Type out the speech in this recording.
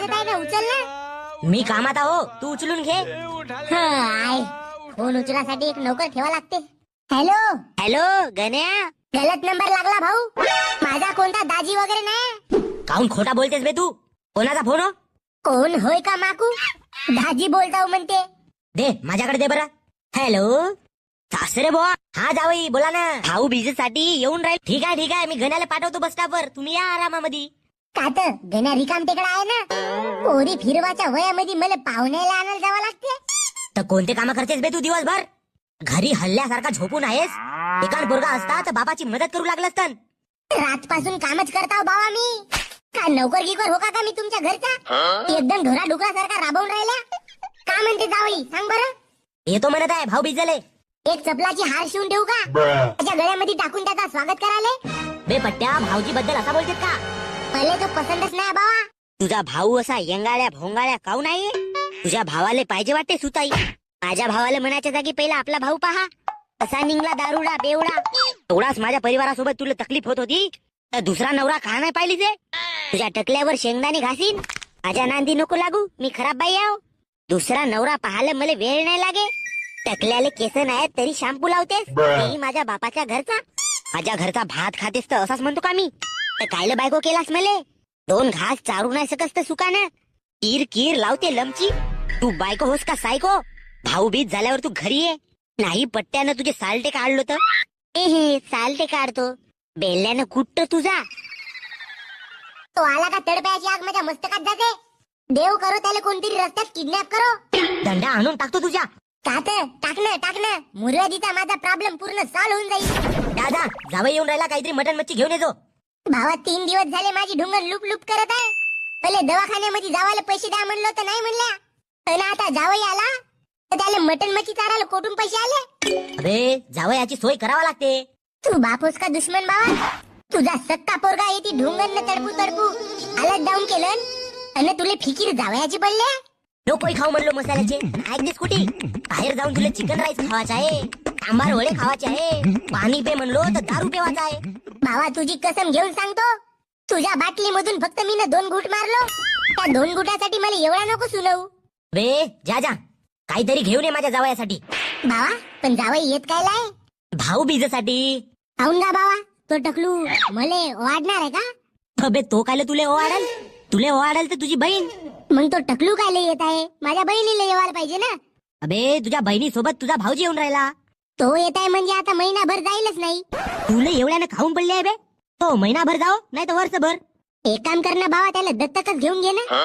दिसत आहे ना, उचल ना. मी कामात आहो, तू उचलून घे. आय फोन उचलासाठी एक नोकर ठेवा लागते. हॅलो हॅलो गण्या. गलत नंबर लागला भाऊ. माझा कोणता दाजी वगैरे नाही. काहून खोटा बोलतेस बे तू? कोणाचा फोन हो? कोण होय का माकू? दाजी बोलताव म्हणते. दे माझ्याकडे दे बरं. हॅलो सासरे बुवा. हा जावई बोला ना. भाऊ साठी येऊन राहील. ठीक आहे मी गण्याला पाठवतो बस स्टॉपवर. तुम्ही या आरामामध्ये. कात गण्या रिकाम तिकडे आहे ना. पोरी फिरवाच्या वयामध्ये मला पाहुण्याला आणायला जावं लागते. तर कोणते काम करतेस बे तू दिवसभर? घरी हल्ल्यासारखा झोपून आहेस. एकान पोरगा असता तर बाबाची मदत करू लागलं असतं. रातपासून कामच करताव बाबा मी. का नोकर गिकर हो का मी तुमच्या घरचा? एकदम ढोरा डुकरासारखा राबवून राहिला. का म्हणते जावई सांग बरं. येतो म्हणत आहे भाऊ बिजले. एक चपलाची हार शिवून ठेवू का? त्याच्या गळ्यामध्ये टाकून त्याचा स्वागत करायला. बे पट्ट्या भाऊजी बद्दल असा बोलतेस का? पहिले तो पसंतच नाही बाबा. तुझा भाऊ असा यंगाळ्या भोंगाळ्या काऊ नाहीये? तुझ्या भावाले पाहिजे वाटते सुताई. माझ्या भावाला म्हणायच्या जागी पहिला आपला भाऊ पहा. असा निघला दारुडा बेवडा. एवढाच माझ्या परिवारासोबत तुला तकलीफ होत होती तर दुसरा नवरा का नाही पाहिली ते? तुझ्या टकल्यावर शेंगदाणे घासीन. माझ्या नांदी नको लागू, मी खराब बाई आहो. दुसरा नवरा पाहायला मला वेळ नाही लागे. टकल्याले केस नाहीत तरी शॅम्पू लावतेस. तेही माझ्या बापाच्या घरचा. माझ्या घरचा भात खातेस तर असाच म्हणतो का मी? तर कायले बायको केलास मले? 2 घास चारू नाही सकस तर सुकानं. कीर कीर लावते लमची. तू बायको होस का सायको? भाऊ बीज झाल्यावर तू घरी ये. नाही पट्ट्यानं तुझे सालटे काढलो तर. सालटे काढतो बेल्ल्यानं कुट्ट तुझा. तो आला का तडप्याची आग माझ्या मस्तकात जाते. देव करो त्याला कोणतरी रस्त्यात किडनॅप करो. दंडा आणून टाकतो तुझ्या. टाकणं मुरवादीचा माझा प्रॉब्लेम पूर्ण सॉल्व होऊन जाईल. दादा जावई येऊन राहिला, काहीतरी मटन मच्छी घेऊन येतो. भावा 3 दिवस झाले माझी ढुंगर लुप लुप करत आहे. पहिले दवाखान्यामध्ये जावायला पैसे द्या म्हणलं तर नाही म्हणल्या. पण आता जावई आला तर त्याला मटन मच्छी चारायला कोठून पैसे आले? अरे जावयाची सोय करावा लागते. तू बापोस का दुश्मन बाबा? तुझा सक्का पोरगा येते ढुंगरनं तडपू आलाच डाऊन केलं आणि तुला फिकीर जावयाची पडले. नकोय खाऊ म्हणलो मसाल्याचे. ऐकतेस कुठे? बाहेर जाऊन तुला चिकन राईस खावायचा आहे, सांबार वडे खावायचे आहे, पाणी पे म्हणलो तर दारू पेवायचा आहे. भावा तुझी कसम घेऊन सांगतो, तुझ्या बाटली मधून फक्त मी 2 घूट मारलो. त्या 2 घुटासाठी मला एवढा नको सुनवू. बे जा काहीतरी घेऊन ये माझ्या जावयासाठी. भावा पण जावई येत काय लाय? भाऊ बीजसाठी. खाऊन गा भावा. तो टकलू मले वाढणार आहे का? अबे तो कायले तुले ओवाडल? तुले ओवाडल तर तुझी बहीण. मग तो टकलू कायले येत आहे? माझ्या बहिणीला येवायला पाहिजे ना. अबे तुझ्या बहिणी सोबत तुझा भाऊजी येऊन राहिला. तो येत आहे म्हणजे आता महिनाभर जाईलच नाही. तुले एवढ्यानं खाऊन पडले आहे बे. तो महिनाभर जाओ नाही तर वर्षभर. एक काम कर ना भावा, त्याला दत्तकच घेऊन घे ना.